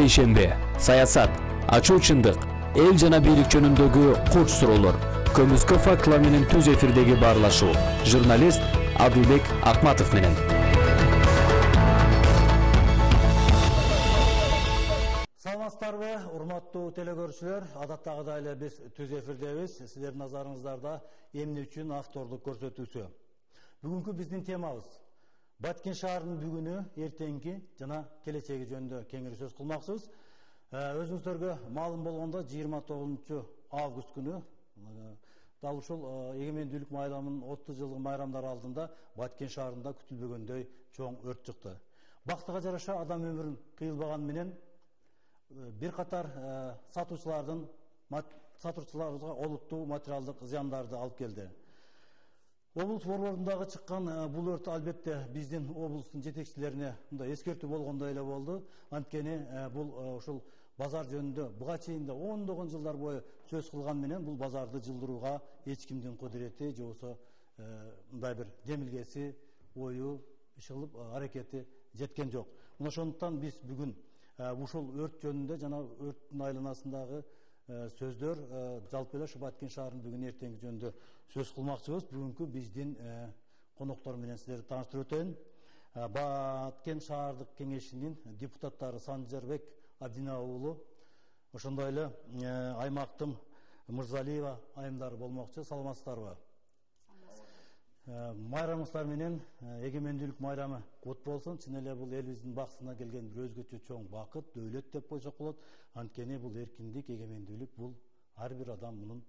Ишенбе, саясат, ачуу чындык, эл жана бийлик жөнүндөгү курч суроолор. Көмүскө фактылар менен түз эфирдеги баарлашуу. Журналист Адылбек Акматов менен. Саламатсыздарбы, урматтуу телекөрүүчүлөр, адаттагыдай эле биз түз эфирдебиз. Сиздердин назарыңыздарда эмне үчүн автордук көрсөтүүсү. Бүгүнкү биздин темабыз Баткен шаарынын бүгүнү, эртеңки жана келечеги жөнүндө кеңири сөз кылмакчыбыз. Өзүңүздөргө маалым болгондо 29 август күнү дал ушул эгемендүүлүк майрамынын 30 жылдык майрамдары алдында Баткен шаарында күтүлбөгөндөй чоң өрт чыкты. Бактыга жараша адам өмүрүн кыйылбаган менен бир катар сатуучуларыбызга олуттуу материалдык зыяндарды алып келди. Облус борборундағы чыккан бул өрт албетте биздин облустун жетекчилерине мындай эскертүү болгондой эле болду. Анткени бул ушул базар жөнүндө буга чейин да ондогон жылдар бою сөз кылган менен бул базарды жылдырууга эч кимдин кудурети же болбосо мындай бир демилгеси, ою, иш кылып аракети жеткен жок. Мына ошондуктан биз бүгүн ушул өрт жөнүндө жана өрттүн айланасындагы сөздөр жалпы эле Баткен шаарынын бүгүн эртеңки жөнүндө сөз кылмакчыбыз. Бүгүнкү биздин коноктор менен сиздерди тааныштырып өтөйүн. Баткен шаардык кеңешинин депутаттары Санжарбек Абдина уулу, ошондой эле аймактын Мырзалиева айымдары болмокчу. Саламатсыздарбы? Майрамыңыздар менен эгемендүүлүк майрамы кут болсун. Чын эле бул элибиздин баксына келген бир өзгөчө чоң бакыт, дөөлөт деп койсок болот. Анткени бул эркиндик, эгемендүүлүк бул ар бир адам мунун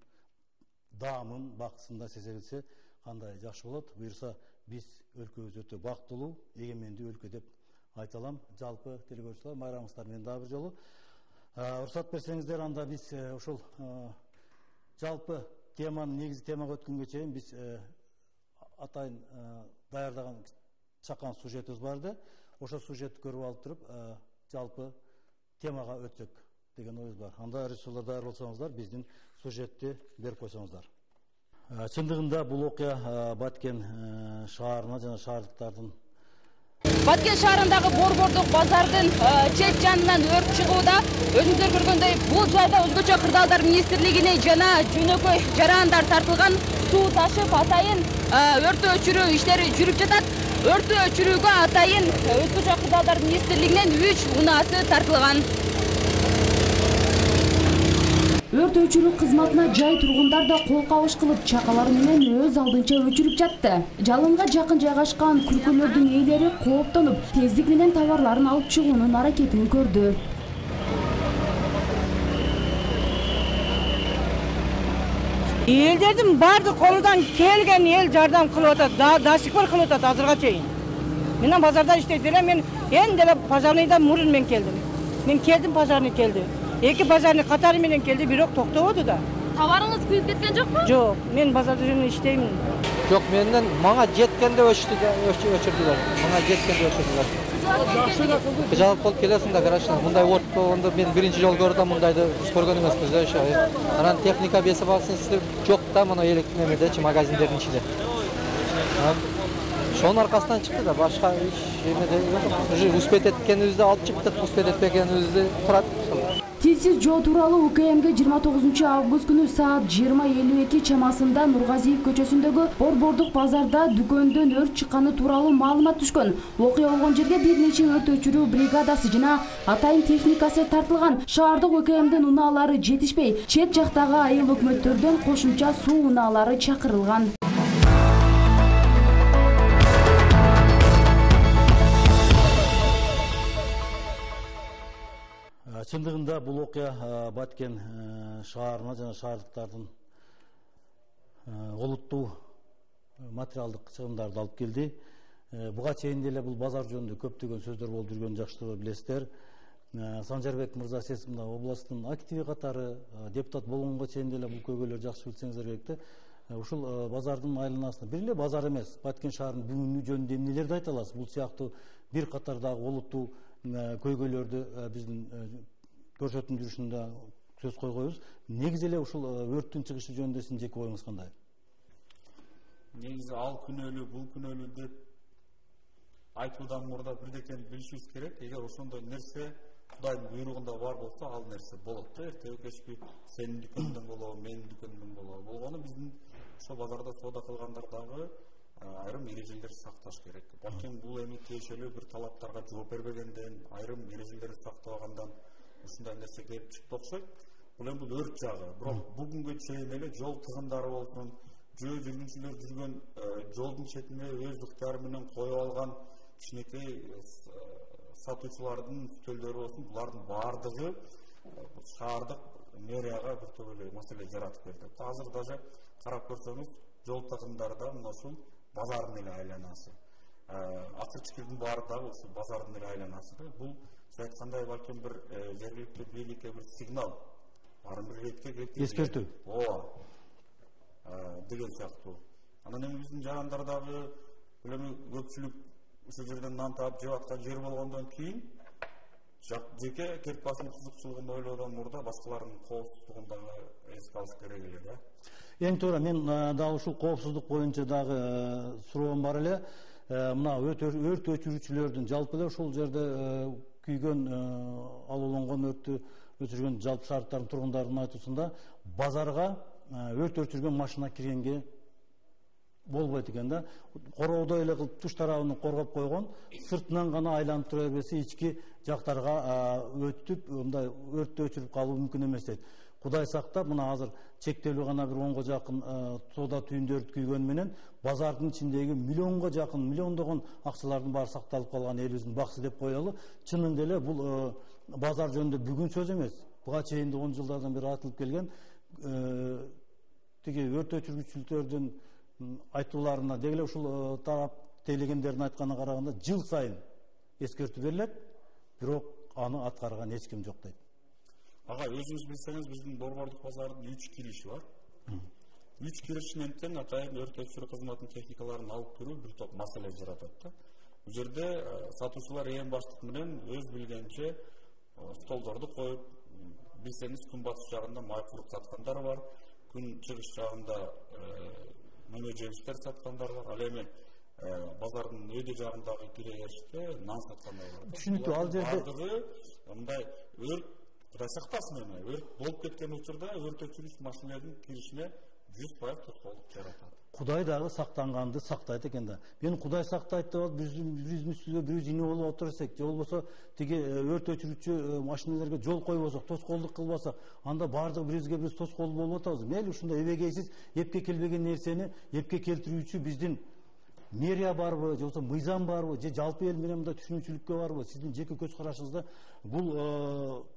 даамын, бакытында сезе билсе кандай жакшы болот. Буюрса биз өлкөбүз өтө бактылуу, эгемендүү өлкө деп айта алам. Жалпы телекөрүүчүлөр, майрамыңыздар менен дагы бир жолу. Уруксат берсеңиздер, анда биз ушул жалпы теманын негизги темага өткөнгө чейин биз атайын даярдаган чакан сюжетибиз бар эди. Ошо сюжетти көрүп алып туруп, жалпы темага өтсөк деген оюбуз бар. Анда режиссерлор даяр болсоңуздар, биздин сюжетти берип койсоңуздар. Чындыгында бул окуя Баткен шаарына жана шаардыктардын Баткен шаарындагы борбордук базардын чет жанынан өрт чыгууда. Өзүңүздөр көргөндөй, бул жайда өзгөчө кырдаалдар министрлигине жана жөнөкөй жарандар тартылган. Суу ташып атайын өрттү өчүрүү иштери жүрүп жатат. Өрттү өчүрүүгө атайын өзгөчө кырдаалдар министрлигинен 3 унаасы тартылган. Өрт өчүрүү кызматына жай тургундар да кол кабыш кылып, чакалар менен өз алдынча өчүрүп жатты. Жалынга жакын жайгашкан күркөлөрдүн ээлери кооптонуп, тездик менен товарларын алып чыгуунун аракетин көрдү. Элдердин баардык колунан келген эл жардам кылып атат, до сих пор кылып атат азырга чейин. Мен базарда иштейт элем, мен энди эле пожарныйдан мурун мен келдим. Мен келдим, пожарный келди. Эки пожарный катары менен келди, бирок токтободу да. Товарыңыз күйүп кеткен жокпу? Жок, мен базарда жүрүп иштеймин. Жок, менден мага жеткенде өчүрдүлөр. Мага жеткенде өчүрдүлөр. Жалып болуп келесиң да, конечно. Мындай өрт болгондо мен биринчи жолу көрдүм, мындайды биз көргөн эмеспиз да ошо. Анан техника бесипасыз жок да, мына электр немедечи магазиндердин ичинде. Ошонун аркасынан чыкты да, башка иш эмеде жок. Уже успеть эткенибизди алып чыктык, успеть этпегенибизди турат. Тилсиз жоо тууралуу УКМге 29 август күнү саат 20:52 чамасында Нургазиев көчөсүндөгү борбордук базарда дүкөндөн өрт чыкканы тууралуу маалымат түшкөн. Окуя болгон жерге бир нече өрт өчүрүү бригадасы жана атайын техникасы тартылган. Шаардык УКМдин унаалары жетишпей, чет жактагы айыл өкмөттөрдөн кошумча суу унаалары чакырылган. Чындыгында бул окуя Баткен шаарына жана шаардыктардын олуттуу материалдык чыгымдарды алып келди. Буга чейин деле бул базар жөнүндө көптөгөн сөздөр болуп жүргөнүн жакшы билесиздер. Санжарбек мырза, сиз мына областтын активи катары депутат болгонго чейин деле бул көйгөйлөрдү жакшы билсеңиздер керек да. Ушул базардын айланасында бир эле базар эмес, Баткен шаарынын бүгүнү жөнүндө эмнелерди айта аласыз? Бул сыяктуу бир катар дагы олуттуу көйгөйлөрдү биздин көрсөтүм жүрүшүндө сөз койгойбуз. Негизи эле ушул өрттүн чыгышы жөнүндө сиздин жеке оюңуз кандай? Негизи ал күнөөлүү, бул күнөөлүү деп айтуудан мурда бирдекени билишибиз керек. Эгер ошондой нерсе Кудайдын буйругунда бар болсо ал нерсе болот да. Эртеги кечки сенин дүкөнүңдөн болобу, менин дүкөнүмдөн болобу. Болгону биздин ошо базарда соода кылгандар дагы айрым эрежелерди сакташ керек. Балким бул эми тиешелүү бир талаптарга жооп бербегенден, айрым эрежелерди сактабагандан ушундай нерсе келип чыкты окшойт. Бул эми бул өрт жагы. Бирок бүгүнгө чейин эле жол тыгындары болсун, жүргүнчүлөр жүргөн жолдун четине өз ыктыяры менен коюп алган кичинекей сатуучулардын стөлдөрү болсун, булардын баардыгы шаардык мэрияга бир топ эле маселе жаратып берди. Азыр даже карап көрсөңүз, жол тыгындары да мына ушул базардын эле айланасы. Акырчыкырдын баары дагы ушул базардын эле айланасы да. Бул сиз айткандай балким бир жергиликтүү бийликке бир сигнал, арын бир ретке келтирүү. Эскертүү. Деген сыяктуу. Анан эми биздин жарандар дагы бул эми көпчүлүк ушул жерден нан таап жеп аткан жер болгондон кийин жеке керт басым кызыкчылыгын ойлоодон мурда башкалардын коопсуздугун дагы эске алыш керек эле да. Эң туура, мен дагы ушул коопсуздук боюнча дагы суроом бар эле. Мына өрт өчүрүүчүлөрдүн жалпы эле ушул жерде күйгөн, алууланган өрттү өчүргөн жалпы шаардыктардын тургундардын айтуусунда базарга өрт өчүргөн машина киргенге болбойт экен да. Короодой эле кылып туш тарабын коргоп койгон, сыртынан гана айланып тура бербесе ички жактарга өтүп, мындай өрттү өчүрүп калуу мүмкүн эмес дейт. Кудай сактап, мына азыр чектелүү гана бир 10го жакын соода түйүндөрдү күйгөнү менен базардын ичиндеги миллионго жакын, миллиондогон акчалардын баары сакталып калган элибиздин баксы деп коелу. Чынында эле бул базар жөнүндө бүгүн сөз эмес. Буга чейин 10 жылдардан бери айтылып келген тиги өрт өчүрүүчүлөрдүн айтууларына дегеле ушул тарап тейлегендердин айтканына караганда жыл сайын эскертүү берилет, бирок аны аткарган эч ким жок дейт. Ага, өзүңүз билсеңиз, биздин Борбордук базардын 3 кириши бар. 3 киришинен атайын өрт өчүрүү кызматынын техникаларын алып кирүү бир топ маселе жаратат да. Бул жерде сатуучулар эң баштык менен өз билгенче столдорду коюп, билсеңиз күнбатыш жагында май куруп саткандар бар, күн чыгыш жагында мөмө жемиштер саткандар бар. Ал эми базардын өйдө жагындагы киребериште нан саткандар бар. Түшүнүктүү, ал жерде мындай өрт Кудай сактасын эми, өрт болуп кеткен учурда өрт өчүрүүчү машиналардын киришине 100% тоскоолдук жаратат. Кудай дагы сактанганды сактайт экен да. Мен Кудай сактайт деп алып, биздин үстүбүзгө бирөө ине болуп отурсак, же болбосо тиги өрт өчүрүүчү машиналарга жол койбосок, тоскоолдук кылбасак, анда баардык бирибизге биз тоскоол болуп атабыз. Мейли ушундай эбегейсиз, эпке келбеген нерсени эпке келтирүүчү биздин мэрия барбы, же болбосо мыйзам барбы, же жалпы эл менен мындай түшүнүүчүлүккө барбы? Сиздин жеке көз карашыңызда бул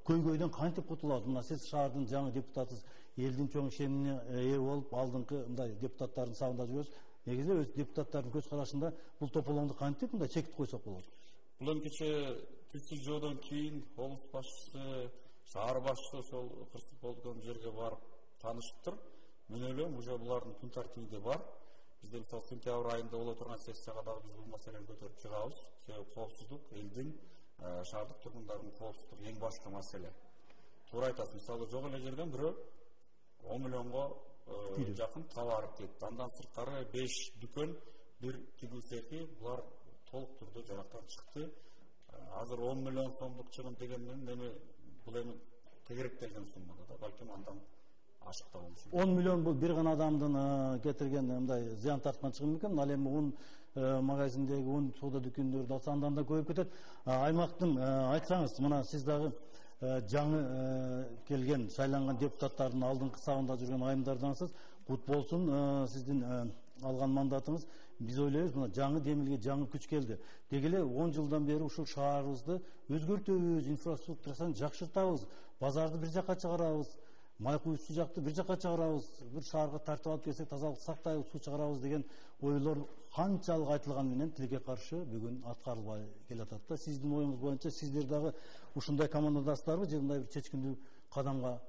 көйгөйдөн кантип кутулабыз? Мына сиз шаардын жаңы депутатысыз, элдин чоң ишенимине ээ болуп, алдыңкы мындай депутаттардын сабында жүрөсүз. Негизи өз депутаттардын көз карашында бул тополоңду кантип мындай чектип койсок болот? Бул эми кече түшсүз жоодон кийин облус башчысы, шаар башчысы ошол кырсык болгон жерге барып тааныштыр. Мен ойлойм, уже булардын күн тартибинде бар. Бизде мисалы сентябрь айында боло турган сессияга дагы биз бул маселени көтөрүп чыгабыз. Себеби коопсуздук элдин, шаардык тургундардын коопсуздугу эң башкы маселе. Туура айтасыз, мисалы жок эле жерден бирөө 10 миллионго жакын товар кетти. Андан сырткары 5 дүкөн, бир тигүү цехи, булар толук түрдө жарактан чыкты. Азыр 10 миллион сомдук чыгым дегенден эми бул эми тегеректелген суммада да, балким андан 10 миллион бул бир гана адамдын кетирген мындай зыян тарткан чыгым экен. Ал эми он магазиндеги 10 соода дүкөндөрдү алса андан да көбөйүп кетет. Аймактын айтсаңыз, мына сиз дагы жаңы келген шайланган депутаттардын алдыңкы сабында жүргөн айымдардансыз. Кут болсун сиздин алган мандатыңыз. Биз ойлойбуз, мына жаңы демилге жаңы күч келди. Деги эле 10 жылдан бери ушул шаарыбызды өзгөртөбүз, инфраструктурасын жакшыртабыз, базарды бир жакка чыгарабыз, май куюучу жакты бир жакка чыгарабыз, бир шаарга тартып алып келсек тазалыкты сактайбыз, суу чыгарабыз деген ойлор канчалык айтылган менен тилге каршы бүгүн аткарылбай келатат да. Сиздин оюңуз боюнча сиздер дагы ушундай командадасыздарбы, же мындай бир чечкиндүү кадамга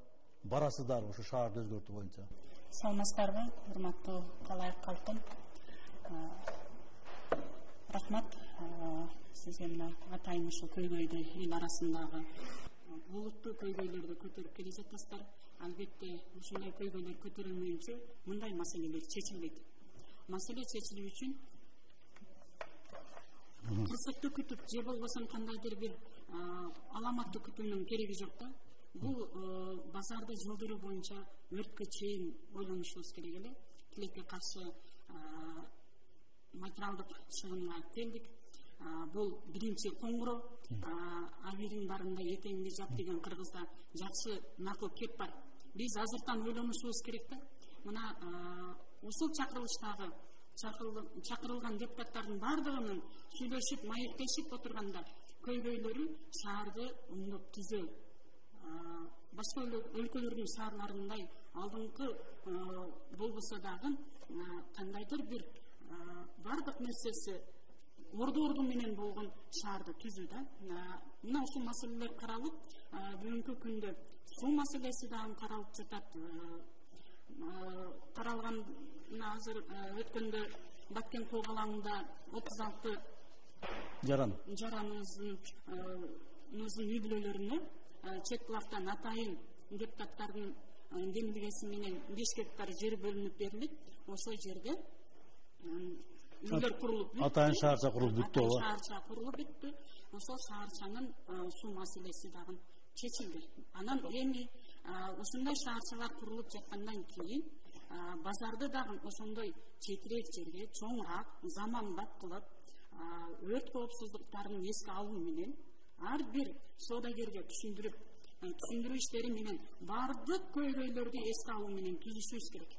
барасыздарбы ушу шаарды өзгөртүү боюнча? Саламатсыздарбы, урматтуу калайык калкым. Рахмат сизге мына атайын ушул көйгөйдү эл арасындагы булуттуу көйгөйлөрдү көтөрүп келе жатасыздар. Албетте ушундай көйгөйлөр көтөрүлмөйүнчө мындай маселелер чечилбейт. Маселе чечилүү үчүн кырсыкты күтүп же болбосо кандайдыр бир аламаттуу күтүүнүн кереги жок да. Бул базарды жылдыруу боюнча өрткө чейин ойлонушубуз керек эле. Тилекке каршы материалдык чыгымга келдик. Бул биринчи коңгуроо. Абийдин барында этеңди жап деген кыргызда жакшы накыл кеп бар. Биз азыртан ойлонушубуз керек да. Мына ушул чакырылыштагы чакырылган депутаттардын бардыгынын сүйлөшүп, маектешип отурганда көйгөйлөрү шаарды оңдоп түзөө. Башка өлкөлөрдүн шаарларындай алдыңкы болбосо дагы кандайдыр бир бардык нерсеси орду менен болгон шаарды түзүү да. Мына ушул маселелер каралып, бүгүнкү күндө суу маселеси дагы каралып жатат. Каралган азыр өткөндө Баткен коогалаңында 36 жараныбыздын үй бүлөлөрүнө чет булактан атайын депутаттардын демилгеси менен 5 гектар жер бөлүнүп берилип, ошол жерде үйлөр курулуп бүттү. Атайын шаарча курулуп бүттү. Шаарча курулуп бүттү. Ошол шаарчанын суу маселеси дагы чечилди. Анан эми ушундай шаарчалар курулуп жаткандан кийин базарды дагы ошондой четирээк жерге чоңураак, заманбап кылып, өрт коопсуздуктарын эске алуу менен ар бир соодагерге түшүндүрүү иштери менен бардык көйгөйлөрдү эске алуу менен түзүшүбүз керек.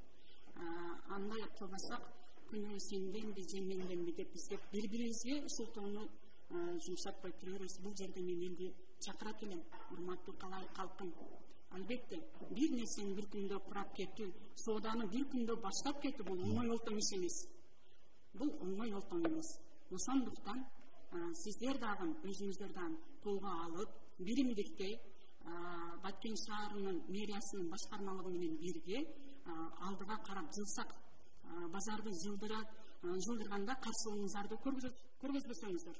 Андай кылбасак күнөө сенденби же менденби деп биз бири-бирибизге шылтоону жумшатпай турабыз. Бул жерде мен элди чакырат элем, урматтуу калкым. Албетте, бир нерсени бир күндө курап кетүү, сооданы бир күндө баштап кетүү бул оңой олтом иш эмес. Бул оңой олтом эмес. Ошондуктан сиздер дагы өзүңүздөр дагы колго алып, биримдикте Баткен шаарынын мэриясынын башкармалыгы менен бирге алдыга карап жылсак, базарды жылдырганда каршылыгыңыздарды көргөзбөсөңүздөр.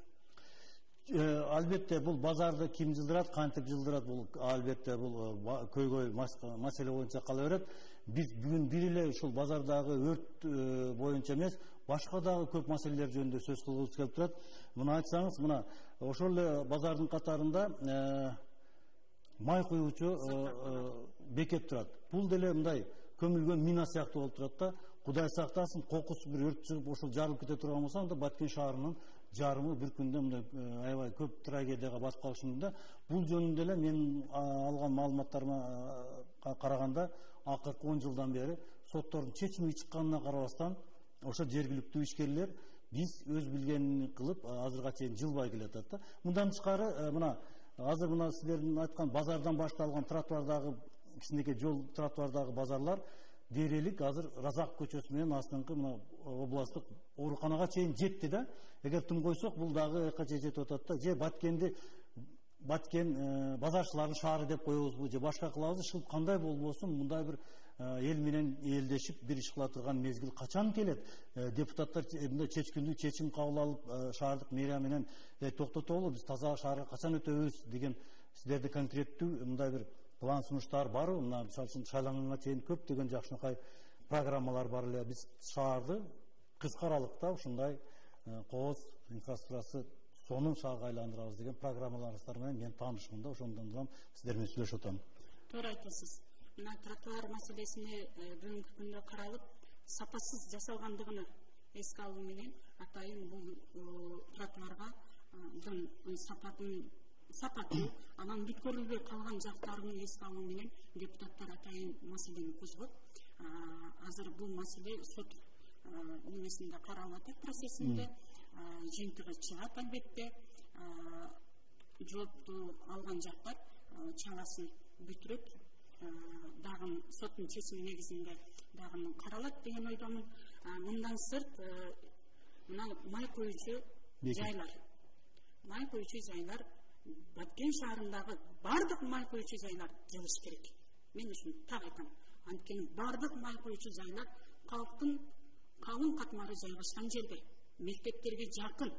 Албетте бул базарды ким жылдырат, кантип жылдырат, бул албетте бул көйгөй маселе боюнча кала берет. Биз бүгүн бир эле ушул базардагы өрт боюнча эмес, башка дагы көп маселелер жөнүндө сөз кылгыбыз келип турат. Муну айтсаңыз, мына ошол эле базардын катарында май куюучу бекет турат. Бул деле мындай көмүлгөн мина сыяктуу болуп турат да. Кудай сактасын, кокусу бир өрт чыгып ошол жарылып кете турган болсо, анда Баткен шаарынын жарымы бир күндө мындай аябай көп трагедияга батып калышы мүмкүн да. Бул жөнүндө эле мен алган маалыматтарыма караганда акыркы 10 жылдан бери соттордун чечими чыкканына карабастан ошо жергиликтүү ишкерлер биз өз билгенин кылып азырга чейин жылбай келатат да. Мындан тышкары мына азыр мына сиздердин айткан базардан башталган тротуардагы кичинекей жол тротуардагы базарлар дээрелик азыр Разак көчөсү менен астыңкы мына областтык ооруканага чейин жетти да. Эгер тым койсок бул дагы эка жетип атат да. Же Баткен базарчылардын шаары деп коебузбу, же башка кылабыз, ушул кандай болбосун мындай бир эл менен элдешип бир иш кыла турган мезгил качан келет? Депутаттар мындай чечкиндүү чечим кабыл алып шаардык мэрия менен токтотобу, биз таза шаарга качан өтөбүз деген сиздерде конкреттүү мындай бир план сунуштар барбы? Мына мисалы үчүн шайланганга чейин көптөгөн жакшынакай программалар бар эле. Биз шаарды кыска аралыкта ушундай кооз инфраструктурасы сонун шаарга айландырабыз деген программаларыңыздар менен мен таанышмын да, ошондон улам сиздер менен сүйлөшүп атам. Туура айтасыз. Мына тротуар маселесине бүгүнкү күндө каралып, сапасыз жасалгандыгын эске алуу менен атайын бул тротуарга сапаты, анан бүткөрүлбөй калган жактарын эске алуу менен депутаттар атайын маселени козгоп, азыр бул маселе сот немесинде каралып атат, процессинде жыйынтыгы чыгат албетте. Жоопту алган жактар чарасын бүтүрөт, дагы соттун чечими негизинде дагы каралат деген ойдомун. Мындан сырт мына май коюучу жайлар Баткен шаарындагы бардык май коюучу жайлар жылыш керек. Мен ушуну так айтам. Анткени бардык май коюучу жайлар калктын калың катмары жайгашкан жерде, мектептерге жакын,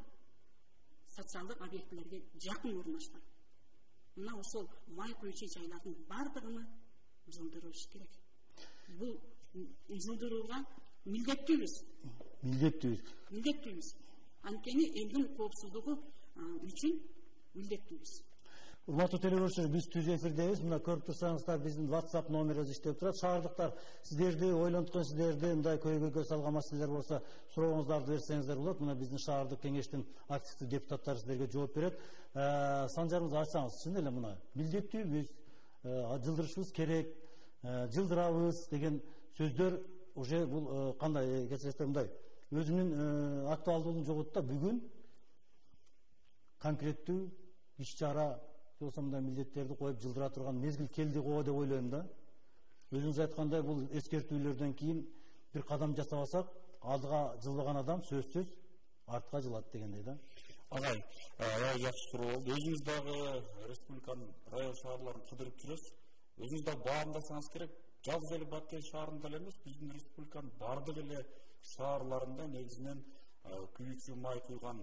социалдык объектилерге жакын орнашкан. Мына ошол май коюучу жайлардын бардыгын жылдырыш керек. Бул жылдырууга милдеттүүбүз. Анткени элдин коопсуздугу үчүн милдеттүүбүз. Урматтуу телегөрүүчүлөр, биз түз эфирдебиз. Мына көрүп турсаңыздар, биздин WhatsApp номерибиз иштеп турат. Шаардыктар, сиздерди ойлонткон, сиздерди мындай көйгөйгө салган маселелер болсо, сурооңуздарды берсеңиздер болот. Мына биздин шаардык кеңештин активдүү депутаттары сиздерге жооп берет. Санжарыңызды ачсаңыз, чын эле мына милдеттүүбүз, жылдырышыбыз керек, жылдырабыз деген сөздөр уже бул кандай кечиресиздер мындай өзүнүн актуалдуулугун жоготуп бүгүн конкреттүү иш чара болсо мындай милдеттерди коюп жылдыра турган мезгил келди го деп ойлойм да. Өзүңүз айткандай бул эскертүүлөрдөн кийин бир кадам жасабасак, алдыга жылбаган адам сөзсүз артка жылат дегендей да. Агай, жакшы суроо болду. Өзүңүз дагы республиканын район шаарларын кыдырып жүрөсүз. Өзүңүз дагы баамдасаңыз керек. Жалгыз эле Баткен шаарында эле эмес, биздин республиканын бардык эле шаарларында негизинен күйүүчү май куйган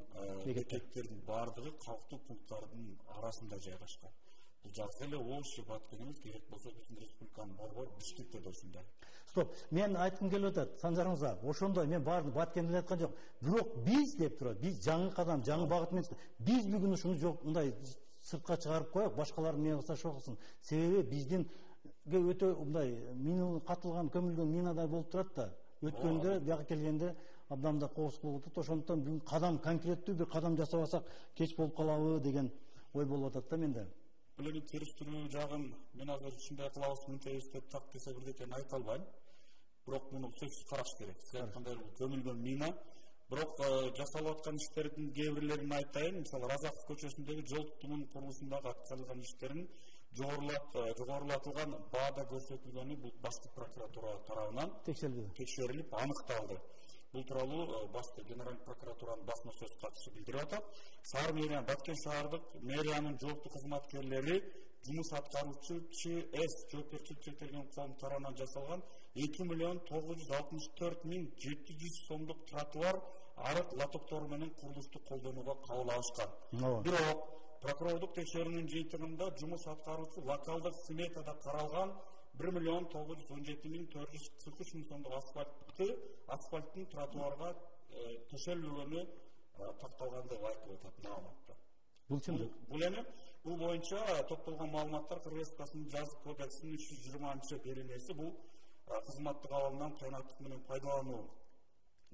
бекеттердин бардыгы калктуу пункттардын арасында жайгашкан. Бул жалгыз эле Ош же Баткен эмес, керек болсо биздин республиканын борбору Бишкекте да ушундай. Стоп, мен айткым келип атат, Санжарыңызга, ошондой мен баарын Баткенди айткан жок. Бирок биз деп турат, биз жаңы кадам, жаңы багыт менен биз бүгүн ушуну жок мындай сыртка чыгарып коек, башкалар эмне кылса ошо кылсын. Себеби биздин өтө мындай мина катылган, көмүлгөн минадай болуп турат да. Өткөндө, бияка келгенде абдамда коос болуп атат. Ошондуктан бүгүн кадам, конкреттүү бир кадам жасабасак, кеч болуп калабы деген ой болуп атат да менде. Бүлөнү териштирүү жагын мен азыр ушундай кылабыз, мынтебиз деп так десе бирдекени айта албайм. Бирок муну сөзсүз караш керек. Сиз айткандай бул көмүлгөн мина. Бирок жасалып аткан иштердин кээ бирлерин айтайын. Мисалы Разаков көчөсүндөгү жол тумун курулушундагы аткарылган иштерин жогорулатылган баада көрсөтүлгөнү бул башкы прокуратура тарабынан текшерилип аныкталды. Бул тууралуу башкы генералдык прокуратуранын басма сөз катчысы билдирип атат. Шаар мэрия, Баткен шаардык мэриянын жооптуу кызматкерлери жумуш аткаруучу ЧС жоопкерчилик чектелген коом тарабынан жасалган 2.964.700 сомдук тротуар арык лотоктору менен курулушту колдонууга кабыл алышкан. Бирок прокурордук текшерүүнүн жыйынтыгында жумуш аткаруучу локалдык сметада каралган 1.917.443 сомдук асфальттын тротуарга төшөлбөгөнү такталган деп айтып атат маалыматта. Бул чындык. Бул боюнча топтолгон маалыматтар Кыргыз Республикасынын жазык кодексинин 320 беренеси бул кызматтык абалынан кыйынаттык менен пайдалануу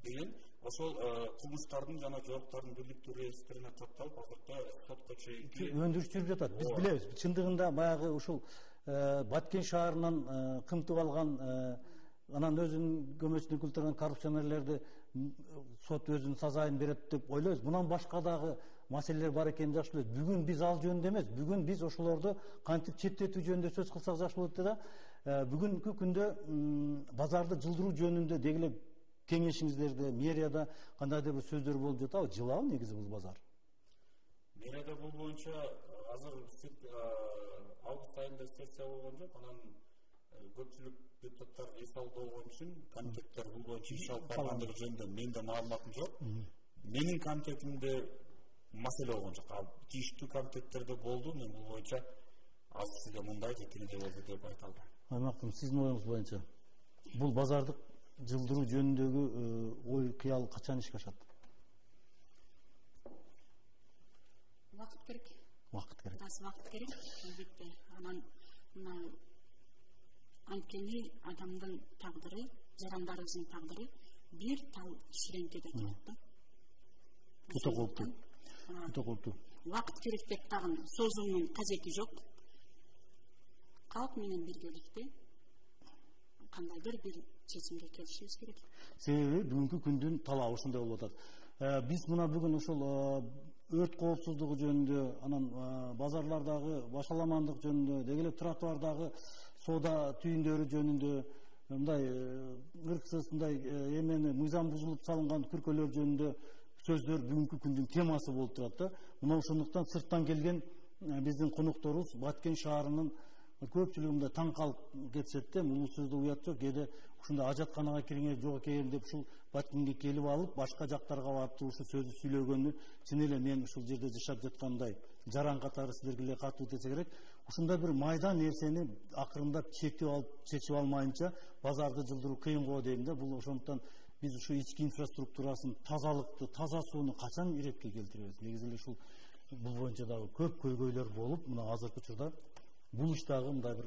деген ошол кылмыштардын жана жооптардын бирликтүү реестрине катталып азыркы сотко чейинки өндүрүш жүрүп жатат. Биз билебиз. Чындыгында баягы ушул Баткен шаарынан кымтып алган анан өзүнүн көмөчүнө кылтырган коррупционерлерди сот өзүнүн сазайын берет деп ойлойбуз. Мындан башка дагы маселелер бар экенин жакшы билебиз. Бүгүн биз ал жөнүндө эмес, бүгүн биз ошолорду кантип четтетүү жөнүндө сөз кылсак жакшы болот да. Бүгүнкү күндө базарды жылдыруу жөнүндө дегеле кеңешиңиздерде, мэрияда кандайдыр бир сөздөр болуп жатабы? Жылабы негизи бул базар? Мэрияда бул боюнча азыр август айында сессия болгон жок, анан көпчүлүк депутаттар эс алуу болгон үчүн комитеттер бул боюнча иш алып баргандыгы жөнүндө менде маалыматым жок. Менин комитетимде маселе болгон жок. Тийиштүү комитеттерде болду. Мен бул боюнча азыр сизге мындай же тигиндей болду деп айта албайм. Аймактым, сиздин оюңуз боюнча бул базардык жылдыруу жөнүндөгү ой кыял качан ишке ашат? Вакыт керек. Вакыт керек. Вакыт керек. Албетте. Анан мына анткени адамдын тагдыры, жарандарыбыздын тагдыры бир тал ширеңкеде турат да. Өтө кооптуу. Өтө кооптуу. Вакыт керек деп тагын созуунун кажети жок. Калк менен биргеликте кандайдыр бир чечимге келишибиз керек. Себеби бүгүнкү күндүн талабы ушундай болуп атат. Биз мына бүгүн ушул өрт коопсуздугу жөнүндө, анан базарлардагы башаламандык жөнүндө, дегеле тротуардагы соода түйүндөрү жөнүндө, мындай ырксыз мындай эмени мыйзам бузулуп салынган күркөлөр жөнүндө сөздөр бүгүнкү күндүн темасы болуп турат да. Мына ошондуктан сырттан келген биздин конокторубуз Баткен шаарынын көпчүлүгүндө таң калып кетишет да. Бул сөздө уят жок. Кээде ушундай ажатканага кириңер жок экен деп ушул Баткенге келип алып, башка жактарга барып ушул сөздү сүйлөгөнү чын эле мен ушул жерде жашап жаткандай жаран катары сиздерге эле катуу десе керек. Ушундай бир майда нерсени акырындап чечип алмайынча базарды жылдыруу кыйын го дейм да. Бул ошондуктан биз ушу ички инфраструктурасын, тазалыкты, таза сууну качан ирепке келтиребиз? Негизи эле ушул бул боюнча дагы көп көйгөйлөр болуп, мына азыркы учурда бул иш дагы мындай бир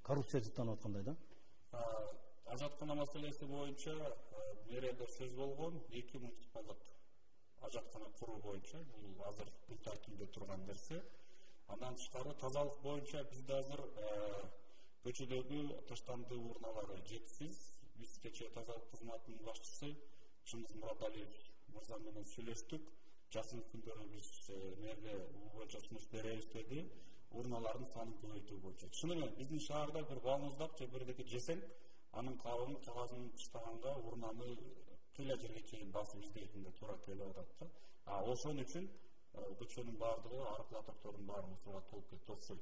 коррупция жыттанып аткандай да. Ажаткана маселеси боюнча мэрияда сөз болгон 2 муниципалдык ажаткана куруу боюнча бул азыр күн тартибинде турган нерсе. Андан тышкары тазалык боюнча бизде азыр көчөдөгү таштандуу урналары жетишсиз. Биз кечээ тазалык кызматынын башчысы Чыңгыз Мураталиев мырза менен сүйлөштүк. Жакын күндөрү биз мэрге бул боюнча сунуш беребиз деди. Урналардын санын көбөйтүү боюнча. Чынымен биздин шаарда бир балмуздак же бирдеке жесең, анын кабыгын кагазын таштаганга урнаны кыйла жерге чейин басып издейтинде туура келип атат да. Ошон үчүн көчөнүн баардыгы, аркылатоктордун баардыгы суга толуп кетти окшойт.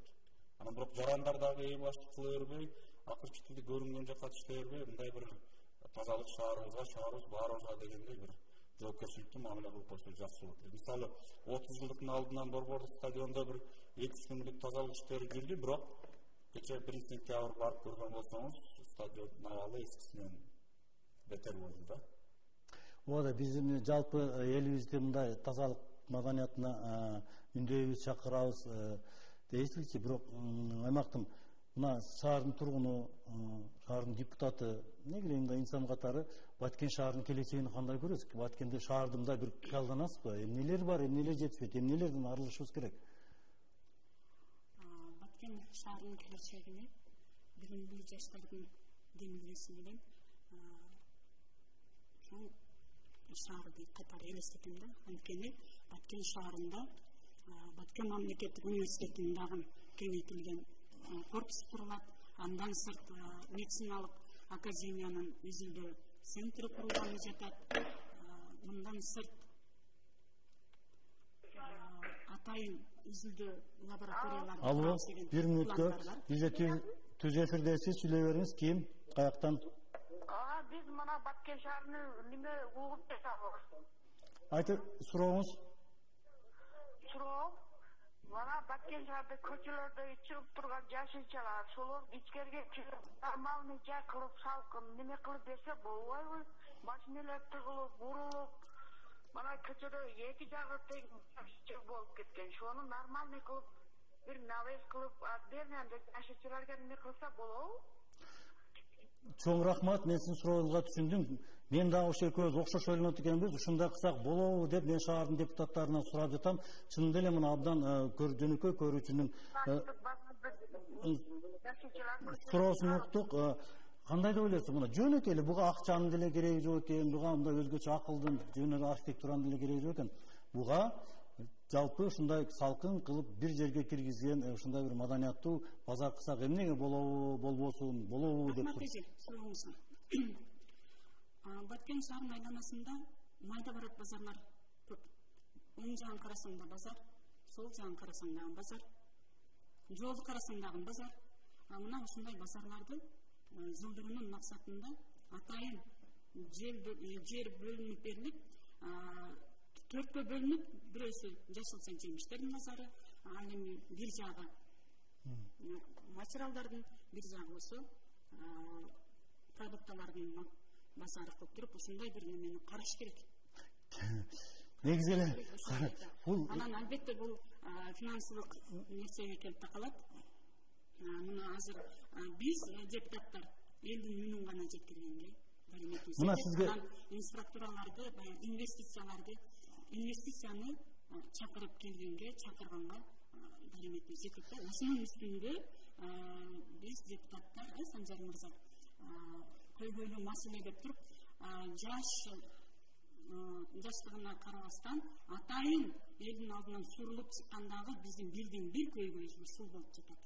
Анан бирок жарандар дагы эң баштык кыла бербей, акыркы тилде көрүнгөн жакка тыштай бербей, мындай бир тазалык шаарыбыз баарыбызга дегендей бир жоопкерчиликтүү мамиле кылып койсо жакшы болот. Мисалы 30 жылдыктын алдынан Борбордук стадиондо бир 2 күндүк тазалык иштери жүрдү, бирок кечээ 1-сентябрь барып көргөн болсоңуз, стадиондун абалы эскисинен бетер болду да. Ооба, биздин жалпы элибизде мындай тазалык маданиятына үндөйбүз, чакырабыз дейсизчи, бирок аймактын мына шаардын тургуну, шаардын депутаты, эмне керек мындай инсан катары Баткен шаарынын келечегин кандай көрөсүз? Баткенде шаарды мындай бир кыялданасызбы? Эмнелер бар, эмнелер жетишпейт, эмнелерден арылышыбыз керек? Баткен шаарынын келечегине билимдүү жаштардын демилгеси менен чоң шаарды катары элестетем да. Анткени Баткен шаарында Баткен мамлекеттик университетинин дагы кеңейтилген корпус курулат. Андан сырт медициналык академиянын үзүлдө центри курулганы жатат. Мындан сырт атайын үзүлдө лабораториялар. Алло, 1 мүнөткө бизде түз эфирдесиз, сүйлөй бериңиз. Ким, каяктан? Биз мына Баткен шаарынын неме угуп жатабыз. Айтып, сурооңуз? Суроо, мына Баткен шаарда көчөлөрдө чыгып турган жашынчалар, шулар ичкерге чыгып, нормальный жай кылып, салкын неме кылып берсе болбойбу? Машиналар тыгылып, урулуп, мына көчөдө 2 жагы тең болуп кеткен. Шуну нормальный кылып, бир навес кылып, берненде жашынчаларга неме кылса болобу? Чоң рахмат, мен сиздин сурооңузга түшүндүм. Мен дагы ошо экөөбүз окшош ойлонот экенбиз. Ушундай кылсак болобу деп мен шаардын депутаттарынан сурап жатам. Чынында эле мына абдан жөнөкөй көрүүчүнүн суроосун уктук. Кандай деп ойлойсуз? Мына жөнөкөй эле буга акчанын деле кереги жок экен, буга мындай өзгөчө акылдын, жөн эле архитектуранын деле кереги жок экен. Буга жалпы ушундай салкын кылып бир жерге киргизген, ушундай бир маданияттуу базар кылсак эмнеге болобу, болбосун, болобу деп сурооңузга. Баткен шаарынын айланасында майда барат базарлар көп. Оң жагын карасаң да базар, сол жагын карасаң дагы базар, жолду карасаң дагы базар. Мына ушундай базарларды жылдыруунун максатында атайын жер бөлүнүп берилип, 4кө бөлүнүп, бирөөсү жашыл жемиштердин базары, ал эми бир жагы материалдардын, бир жагы болсо продукталардын базары кылып туруп, ушундай бир немени караш керек. Негизи эле анан албетте бул финансылык нерсеге келип такалат. Мына азыр биз депутаттар элдин үнүн гана жеткиргенге мына сизге инфраструктураларды, инвестицияны чакырып келгенге, чакырганга дарыметти жетет. Ошонун үстүндө биз депутаттар, Санжар мырза, көйгөйлүү маселе деп туруп, жаштыгына карабастан атайын элдин алдынан сурулуп чыккандагы биздин бирден бир көйгөйүбүз ушул болуп жатат.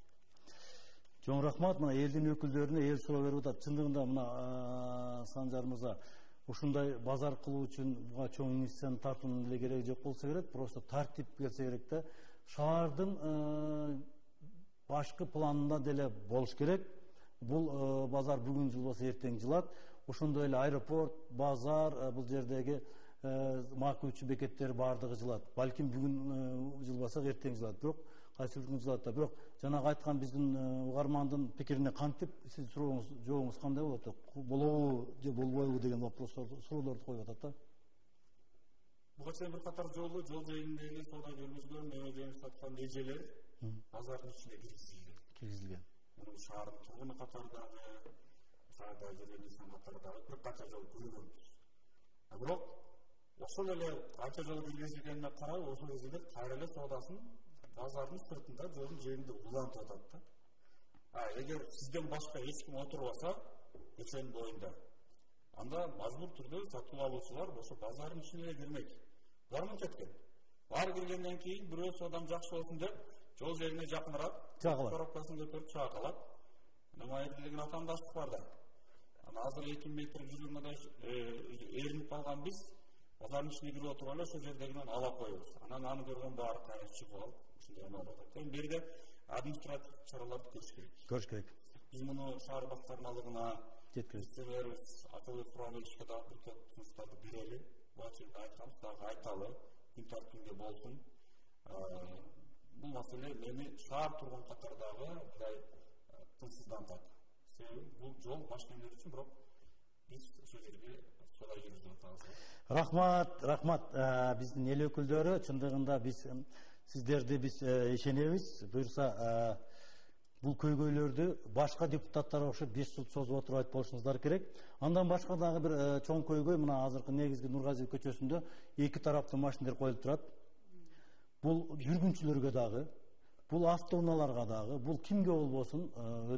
Чоң рахмат, мына элдин өкүлдөрүнө эл суроо берип атат. Чындыгында мына Санжар мырза, ушундай базар кылуу үчүн буга чоң инвестицияны тартуунун деле кереги жок болсо керек, просто тартип келсе керек да. Шаардын башкы планында деле болуш керек. Бул базар бүгүн жылбаса эртең жылат. Ошондой эле аэропорт, базар, бул жердеги макуучу бекеттер баардыгы жылат. Балким бүгүн жылбасак эртең жылат. Бирок кайсы бир күн жылат да. Бирок жанагы айткан биздин угармандын пикирине кантип сиздин сурооңуз, жообуңуз кандай болот? Болобу же болбойбу деген суроолорду коюп атат да. Буга чейин бир катар жол жайындагы соода жүргүзгөн жөнүп саткан эжелер базардын ичине киргизилген. Муну шаардын тургуну катардагы, шаарда жүргөн инсан катардагы бир канча жол көргөнбүз. Бирок ошол эле канча жол киргизилгенине карай ошол эжелер кайра эле соодасын базардын сыртында жолдун жеринде улантып атат да. Эгер сизден башка эч ким отурбаса, көчөнүн боюнда, анда мажбур түрдө сатып алуучулар ошо базардын ичине кирмек. Булар мынча эткен. Баары киргенден кийин бирөө соодам жакшы болсун деп, жол жерине жакыныраак коробкасын көтөрүп чыга калат. Мына деген атаандаштык бар да. Азыр 2 метр жүргөнгө эринип калган биз базардын ичине кирип отуруп эле ошол жердегинен ала коебуз. Анан аны көргөн баары кайра чыгып алып, ушундай эмне болот. Бул жерде административдик чараларды көрүш керек. Биз муну шаар башкармалыгына жеткиребиз. Акылуу курамчылыкка да бир топ сунуштарды берели. Бул жерде айтканбыз, дагы айталы, күн тартибинде болсун. Бул маселе мени шаар турган катардагы мындай тынчсыздантат. Себеби бул жол башка эмне үчүн, бирок биз ошол жерге солай жүргүзүп атабыз. Рахмат, биздин эл өкүлдөрү, чындыгында биз сиздерди ишенебиз. Буюрса бул көйгөйлөрдү башка депутаттарга окшоп 5 жыл созуп отуруп айтып болушуңуздар керек. Андан башка дагы бир чоң көйгөй мына азыркы негизги Нургазиев көчөсүндө 2 тараптуу машинелер коюлуп турат. Бул жүргүнчүлөргө дагы, бул автоунааларга дагы, бул кимге болбосун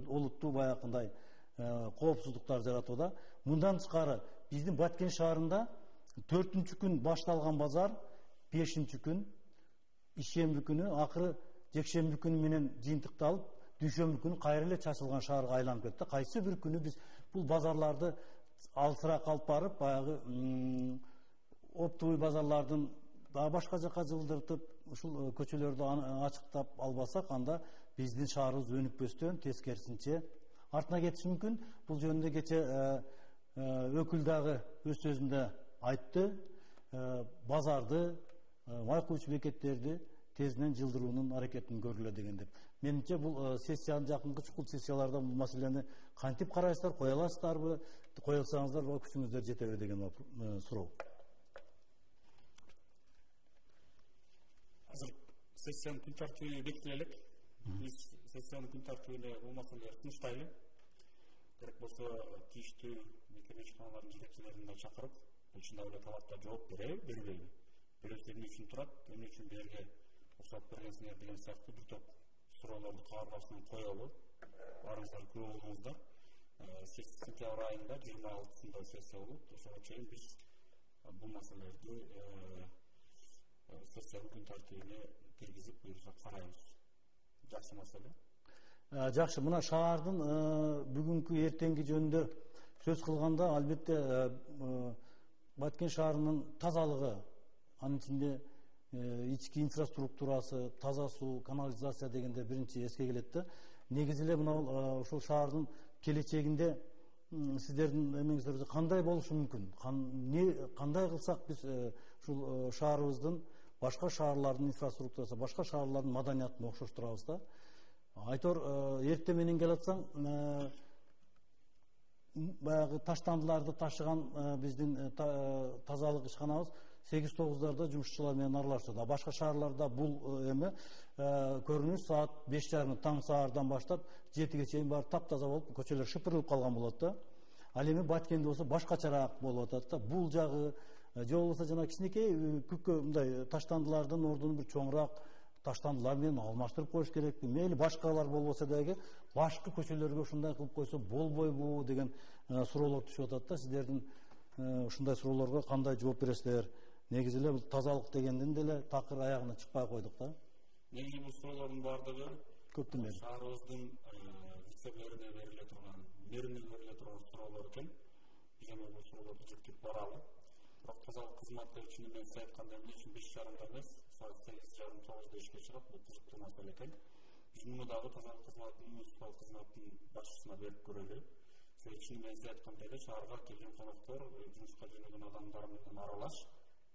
олуттуу баягындай коопсуздуктар жаратууда. Мындан тышкары биздин Баткен шаарында 4-күн башталган базар 5-күн ишемби күнү акыры жекшемби күнү менен жыйынтыкталып, дүйшөмбү күнү кайра эле чачылган шаарга айланып кетти. Кайсы бир күнү биз бул базарларды алсыраак алып барып, баягы оптовый базарлардын дагы башка жака жылдыртып, ушул көчөлөрдү ачыктап албасак, анда биздин шаарыбыз өнүп өстөн, тескерисинче артына кетиши мүмкүн. Бул жөнүндө кече өкүл дагы өз сөзүндө айтты. Базарды, май куючу бекеттерди тезинен жылдыруунун аракетин көргүлө дегендеп. Менимче бул сессиянын жакынкы чукул сессияларда бул маселени кантип карайсыздар, кое аласыздарбы, кое алсаңыздар күчүңүздөр жетеби деген суроо. Азыр сессиянын күн тартиби бекитиле элек. Биз сессиянын күн тартибине бул маселелерди сунуштайлы. Керек болсо тийиштүү мекеме ишканалардын жетекчилерин да чакырып, ушундай эле талапка жооп береби, бербейби? Бирөөсү эмне үчүн турат, эмне үчүн берге уруксат бергенсиңер деген сыяктуу бир топ суроолорду кабыргасынан коелу. Баарыңыздар күбө болуңуздар. Сентябрь айында 26-сында сессия болот. Ошого чейин биз бул маселелерди сессиянын күн тартибине киргизип буюрса карайбыз. Жакшы маселе. Жакшы, мына шаардын бүгүнкү эртеңки жөнүндө сөз кылганда, албетте Баткен шаарынын тазалыгы, анын ичинде ички инфраструктурасы, таза суу, канализация дегенде биринчи эске келет да. Негизи эле мына ушул шаардын келечегинде сиздердин эмеңиздер кандай болушу мүмкүн? Кандай кылсак биз ушул шаарыбыздын башка шаарлардын инфраструктурасы, башка шаарлардын маданиятын окшоштурабыз да. Айтор эрте менен келатсаң, баягы таштандыларды ташыган биздин тазалык ишканабыз 8-9-дарда жумушчулар менен аралашат. Башка шаарларда бул эме көрүнүш саат 5:30 таң саардан баштап 7-ге чейин баары таптаза болуп, көчөлөр шыпырылып калган болот да. Ал эми Баткенде болсо башкачараак болуп атат да. Бул жагы же болбосо жана кичинекей күккө мындай таштандылардын ордуну бир чоңураак таштандылар менен алмаштырып коюш керекпи? Мейли башкалар болбосо дагы башка көчөлөргө ушундай кылып койсо болбойбу деген суроолор түшүп атат да. Сиздердин ушундай суроолорго кандай жооп бересиздер? Негизи эле бул тазалык дегенден деле такыр аягына чыкпай койдук да. Негизи бул суроолордун баардыгы көптөн бери шаарыбыздын вице-мэрине бериле турган, мэрине бериле турган суроолор экен. Биз эми бул суроолорду жеткирип баралы. Бирок тазалык кызматы үчүн мен сиз айтканда эмне үчүн 5:30 эмес, саат 8:30-9-да ишке чыгат, бул кызыктуу маселе экен. Биз муну дагы тазалык кызматынын, муниципал кызматтын башчысына берип көрөлү. Себеби чын мен сиз айткандай эле шаарга келген коноктор жумушка жөнөгөн адамдар менен аралаш,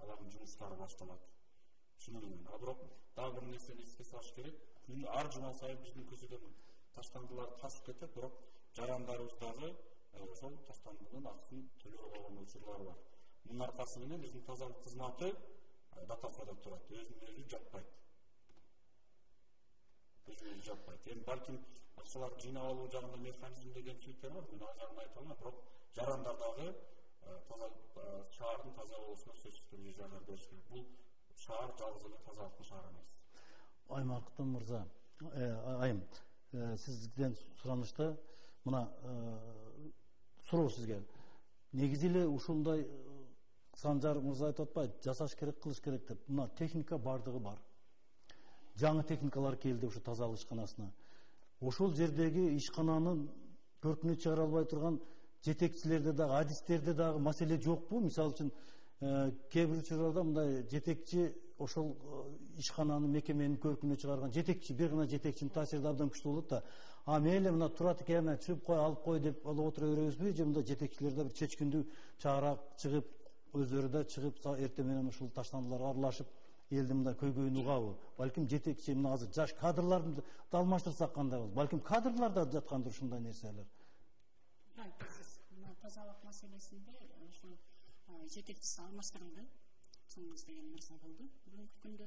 алардын жумуштары башталат. Чын менен. Бирок дагы бир нерсени эске салыш керек. Күн ар жума сайын биздин көчөдөн таштандылар ташып кетет, бирок жарандарыбыз дагы ошол таштандынын акысын төлөбөй койгон учурлар бар. Мунун аркасы менен биздин тазалык кызматы датасада турат, өзүнө жатпайт. Эми балким акчаларды жыйнап алуу жагында механизм деген сөйттер бар, мен ал жагын айта алмайм, бирок жарандардагы шаардын таза болушуна сөзсүз түрдө жардам бериш керек. Бул шаар жалгыз эле тазалыктын шаары эмес. Аймактын мырза, айым, сизден суранышта мына суроо сизге. Негизи эле ушундай Санжар мырза айтып атпайбы, жасаш керек, кылыш керек деп. Мына техника бардыгы бар. Жаңы техникалар келди ушу тазалык ишканасына. Ошол жердеги ишкананын көркүнө чыгара албай турган жетекчилерде дагы, адистерде дагы маселе жокпу? Мисалы үчүн, кээ бир учурларда мындай жетекчи ошол ишкананын, мекеменин көркүнө чыгарган жетекчи, бир гана жетекчинин таасири абдан күчтүү болот да. А мейли мына турат экен, чыгып кой, алып кой деп алып отура беребизби? Же мындай жетекчилер да бир чечкиндүү чыгарак чыгып, өздөрү да чыгып, эртең менен ушул таштандыларга аралашып, элдин мындай көйгөйүн угабы? Балким жетекчи мына азыр жаш кадрларды алмаштырсак кандай болот? Балким кадрларда жаткандыр ушундай нерселер. Тазалык маселесинде ошол жетекчиси алмаштырылды. Чыңгыз деген мырза болду. Бүгүнкү күндө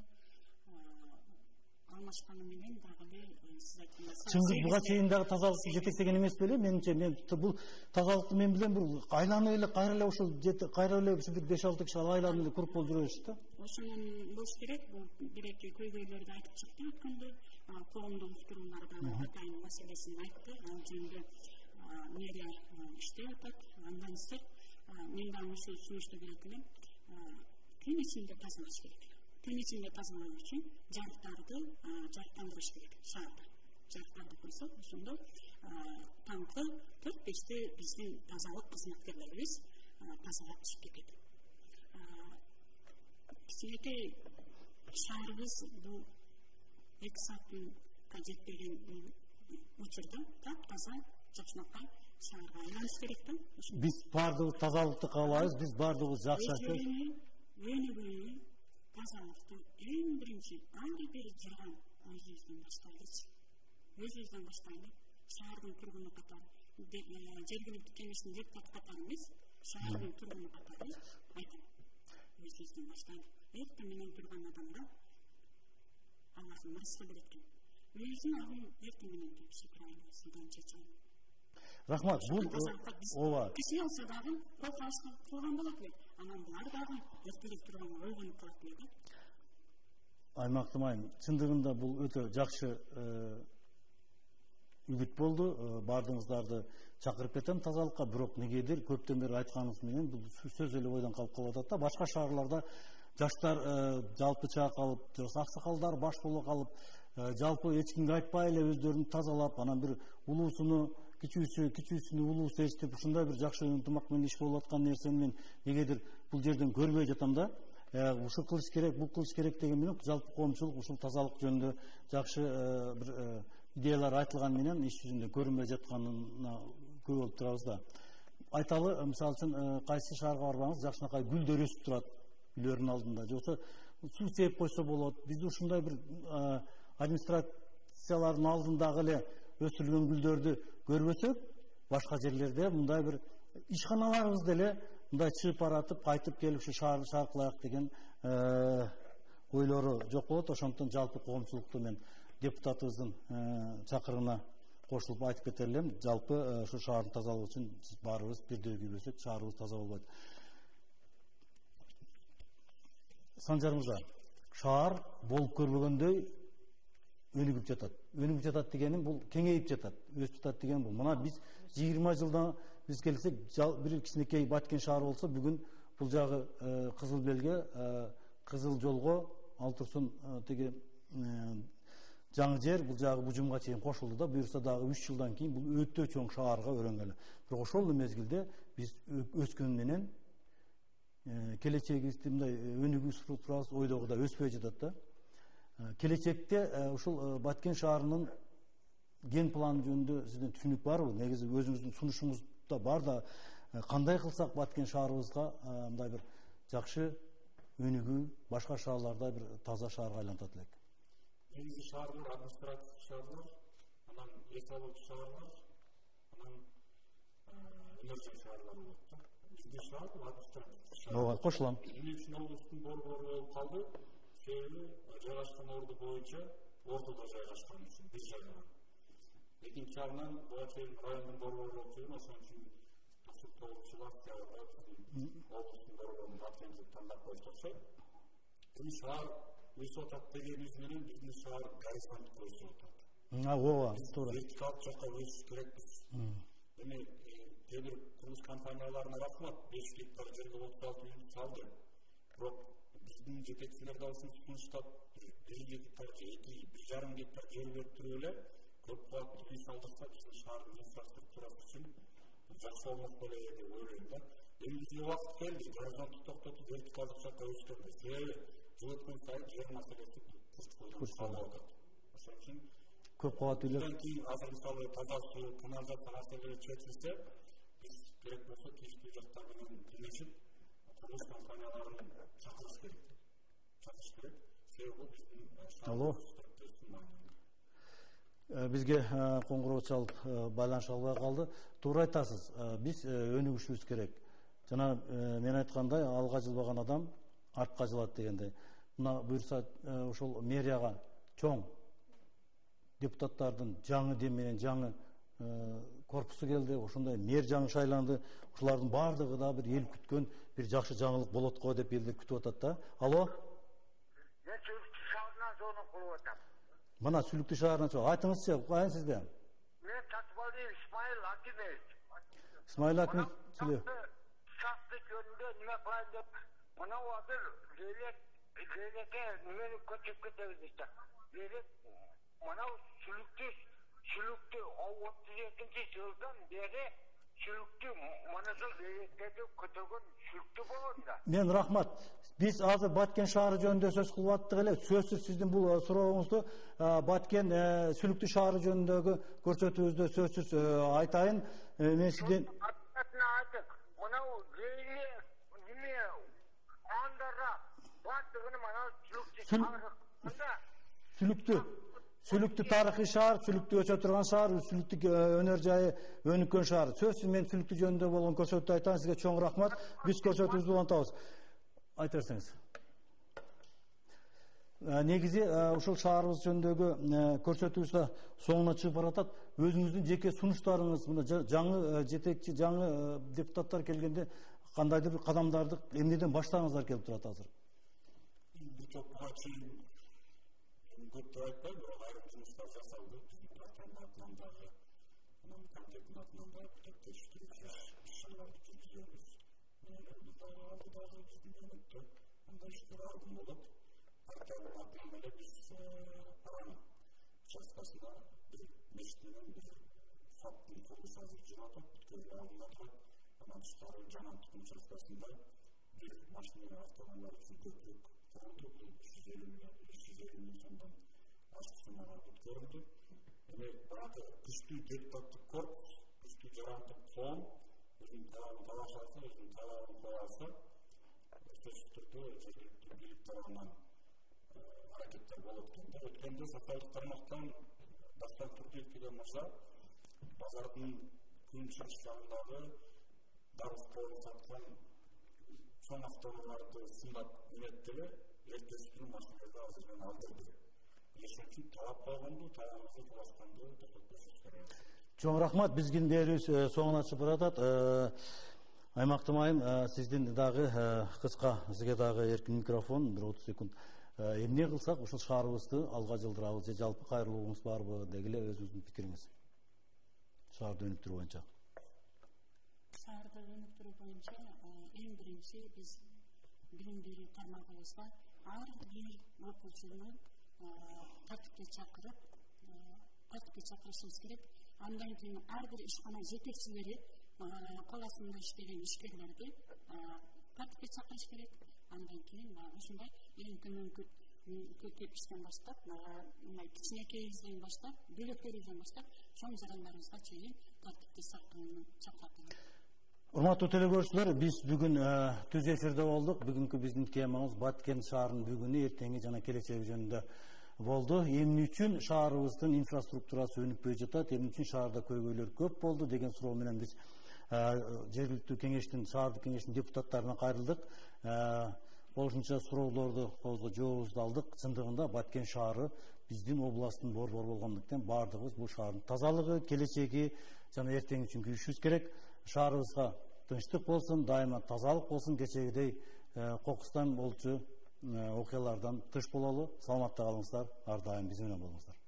алмашканы менен дагы эле сиз айткандай Чыңгыз буга чейин дагы тазалыкты жетектеген эмес беле? Менимче мен бул тазалыкты мен билем бир айланып эле кайра эле ушул бир 5-6 киши айланып эле куруп болуп жүрөбүз да. Ошонун болуш керек. Бул бир-эки көйгөйлөрдү айтып чыкты өткөндө. Коомдук уктуруулар дагы атайын маселесин айтты. Ал жөнүндө мэрия иштеп атат. Андан сырт мен дагы ушул сунушту берет элем. Күн ичинде тазалаш керек. Күн ичинде тазалоо үчүн жарыктарды жарыктандырыш керек шаарда. Жарыктарды койсок, ошондо таңкы 4-5те биздин тазалык кызматкерлерибиз тазалап чыгып кетет. Кичинекей шаарыбыз бул 2 сааттын жетпеген учурда таптаза жакшынакай шаарга айланыш керек да. Биз бардыгыбыз тазалыкты каалайбыз, биз бардыгыбыз жакшы. Өнүгүүнү тазалыкты эң биринчи ар бир жаган өзүбүздөн баштайлычы. Өзүбүздөн баштайлы. Шаардын тургуну катары, жергиликтүү кеңештин депутаты катары эмес, шаардын тургуну катары айтам. Өзүбүздөн баштайлы. Эртең менен турган адамга Аллахтын мырзасы берет экен. Өзүн агын эртең менен деп шекирайын, судан чечейин. Рахмат, бул ооба. Киши алса дагы кол кылган болот эле. Анан булар дагы эртелеп турганга ойгонуп калат эле да. Аймактым айым, чындыгында бул өтө жакшы үгүт болду. Бардыңыздарды чакырып кетем тазалыкка, бирок негедир көптөн бери айтканыбыз менен бул сөз эле ойдон калып калат да. Башка шаарларда жаштар жалпы чакалып, аксакалдар баш боло калып, жалпы эч кимге айтпай эле өздөрүн тазалап, анан бир улуусуну кичүүсүнү улуусу эстеп, ушундай бир жакшы ынтымак менен иш болуп аткан нерсени мен негедир бул жерден көрбөй жатам да. Ушул кылыш керек, бул кылыш керек деген менен жалпы коомчулук ушул тазалык жөнүндө жакшы бир идеялар айтылган менен иш жүзүндө көрүнбөй жатканына көп болуп турабыз да. Айталы, мисалы үчүн кайсы шаарга барбаңыз, жакшынакай гүлдөр өсүп турат үйлөрдүн алдында. Жоксо суу сээп койсо болот. Бизде ушундай бир администрациялардын алдындагы эле өсүрүлгөн гүлдөрдү көрбөсөк, башка жерлерде мындай бир ишканаларыбызда эле мындай чыгып баратып, кайтып келип ушу шаарды шаркылайык деген ойлору жок болот. Ошондуктан жалпы коомчулукту мен депутатыбыздын чакырыгына кошулуп айтып кетер элем. Жалпы ушу шаардын тазалыгы үчүн баарыбыз бирдей күйлөсөк, шаарыбыз таза болбойт. Санжар мырза, шаар болуп көрбөгөндөй өнүгүп жатат. Өнүгүп жатат дегеним бул кеңейип жатат, өсүп жатат деген бул. Мына биз 20 жылдан биз келсек, бир кичинекей Баткен шаары болсо, бүгүн бул жагы кызыл белге, кызыл жолго ал турсун теги жаңы жер, бул жагы Бужумга чейин кошулду да, буюрса дагы 3 жылдан кийин бул өтө чоң шаарга өрөнгөн. Бирок ошол мезгилде биз өскөн менен келечегибизди мындай өнүгүү структурасы ойдогудай өспөй жатат да. Келечекте ушул Баткен шаарынын ген планы жөнүндө сиздин түшүнүк барбы? Негизи өзүңүздүн сунушуңузда бар да, кандай кылсак Баткен шаарыбызга мындай бир жакшы өнүгүү, башка шаарларда бир таза шаарга айлантат элек. Негизи шаарлар, административдик шаарлар, анан эс алуучу шаарлар, анан энергия шаарлары болот да. Bizde шаар административдик шаар. Ооба, кошулам. Эмне үчүн облустун борбору болуп калды? Себеби жайгашкан орду боюнча ортодо жайгашкан үчүн бир жайга. Экинчи жагынан буга чейин райондун борбору болуп жүргөн, ошон үчүн тосуп толуучулар тиягында облустун борборун Баткенди тандап койушту окшойт. Эми шаар өсүп атат дегенибиз менен биздин шаар горизонттук өсүп атат. Ооба, туура. Вертикалдык жакка өсүш керекпиз. Эми кээ бир курулуш компанияларына рахмат, 5 гектар жерге 36 үй салды. Бирок биздин жетекчилер да ушуну сунуштап 1 гектар же 1,5 гектар жер берип туруп эле көп кубаттуу үй салдырса биздин шаардын инфраструктурасы үчүн жакшы болмок беле деп ойлойм да. Эми бизге убакыт келди, горизонтту токтотуп вертикалдык жакка өскөнгө. Себеби жыл өткөн сайын жер маселеси күрт болуп атат. Ошон үчүн Көп кабаттуу үйлөр. Андан кийин азыр мисалы таза суу, канализация маселелери чечилсе, биз керек болсо тийиштүү жактар менен кеңешип, курулуш компанияларын чакырыш керек. Себеби биздин Алло. Бизге коңгуроо чалып байланыш албай калды. Туура айтасыз. Биз өнүгүшүбүз керек. Жана мен айткандай, алга жылбаган адам артка жылат дегендей. Мына буюрса ошол мэрияга чоң депутаттардын жаңы дем менен жаңы корпусу келди. Ошондой мэр жаңы шайланды. Ушулардын баардыгы да бир эл күткөн бир жакшы жаңылык болот го деп элдер күтүп атат да. Алло. Мен Сүлүктүү шаарынан звонок кылып атам. Мына Сүлүктүү шаарынан чыгып. Айтыңызчы, кайын сизде? Мен Татыбалиев Исмаил Акимович. Исмаил Акимович, сүйлө. Шартты жөнүндө неме кылайын деп, мына азыр Лелеке немени көчүп кетебиз дейт. Лелек мына Сүлүктүү 32-жылдан бери Сүлүктүү мына жыл Лекеде көтөргөн Сүлүктүү болот да. Мен рахмат. Биз азыр Баткен шаары жөнүндө сөз кылып аттык эле. Сөзсүз сиздин бул сурооңузду Баткен Сүлүктүү шаары жөнүндөгү көрсөтүүбүздө сөзсүз айтайын. Мен сизден айтып, мына неме андара баардыгын мына Сүлүктүү тарыхый шаар, Сүлүктүү өсө турган шаар, Сүлүктүү өнөр жайы өнүккөн шаар. Сөзсүз мен Сүлүктүү жөнүндө болгон көрсөтүү айтайын. Сизге чоң рахмат. Биз көрсөтүүбүздү улантабыз. Айта берсеңиз. Негизи ушул шаарыбыз жөнүндөгү көрсөтүүбүз да соңуна чыгып баратат. Өзүңүздүн жеке сунуштарыңыз, мына жаңы жетекчи, жаңы депутаттар келгенде кандайдыр бир кадамдарды эмнеден баштагыңыздар келип турат азыр? Бул топко чейин көптү айтпайм, бирок айрым жумуштар жасалды. Биздин партиянын атынан дагы, комитеттин атынан дагы териштирүүчү иш-чараларды жүргүзөбүз. Алдыдагы биздин өмөттө андай иштер ардын болот. Партиянын атынан эле биз Аран участкасына бир мешит менен бир фаттын курулушу азыр жүрүп атат. Бүткөлдө алынып атат. Андан тышкары Жанан Тукум участкасында бир машина автоунаалар үчүн көпүрөк курулду. 150 миң сомдон ашык суммага бүткөрүлдү. Эми баягы күчтүү депутаттык корпус, күчтүү жарандык коом өзүнүн талабын талаша алса, өзүнүн талабын кое алса, сөзсүз түрдө жергиликтүү бийлик тарабынан аракеттер болот экен да. Өткөндө социалдык тармактан Дастан Турдиев деген мырза базардын күн чыгыш жагындагы дарбыз коюп саткан чоң автоунааларды сындап эметти эле. Эртеси күнү машиналарды азырдан алдырды. Ошон үчүн талап койгонду, талабыбызды талашканды токтотпошубуз керек. Чоң рахмат. Биздин берүүбүз соңуна чыгып баратат. Аймактым айым, сиздин дагы кыска, сизге дагы эркин микрофон, 30 секунд. Эмне кылсак ушул шаарыбызды алга жылдырабыз же жалпы кайрылууңуз барбы дегиле өзүңүздүн пикириңиз. Шаарды өнүктүрүү боюнча. Шаарды өнүктүрүү боюнча эң биринчи биз билим берүү тармагыбызга ар бир окуучуну тартипке чакырышыбыз керек. Андан кийин ар бир ишкана жетекчилери каласында иштеген ишкерлерди тартипке чакырыш керек. Андан кийин ушундай эң көптөп иштен баштап, кичинекейибизден баштап, бөлөктерибизден баштап, чоң жарандарыбызга чейин тартипти сактоону чакыртып. Урматтуу телекөрүүчүлөр, биз бүгүн түз эфирде болдук. Бүгүнкү биздин темабыз Баткен шаарынын бүгүнү, эртеңи жана келечеги жөнүндө болду. Эмне үчүн шаарыбыздын инфраструктурасы өнүкпөй жатат, эмне үчүн шаарда көйгөйлөр көп болду деген суроо менен биз жергиликтүү кеңештин, шаардык кеңештин депутаттарына кайрылдык. Ошончо суроолорду көзгө жообубузду алдык. Чындыгында Баткен шаары биздин областтын борбору болгондуктан баардыгыбыз бул шаардын тазалыгы, келечеги жана эртең үчүн күрөшүбүз керек. Шаарыбызга тынчтык болсун, дайыма тазалык болсун, кечегидей кокустан болчу окуялардан тыш бололу. Саламатта калыңыздар, ар дайым биз менен болуңуздар.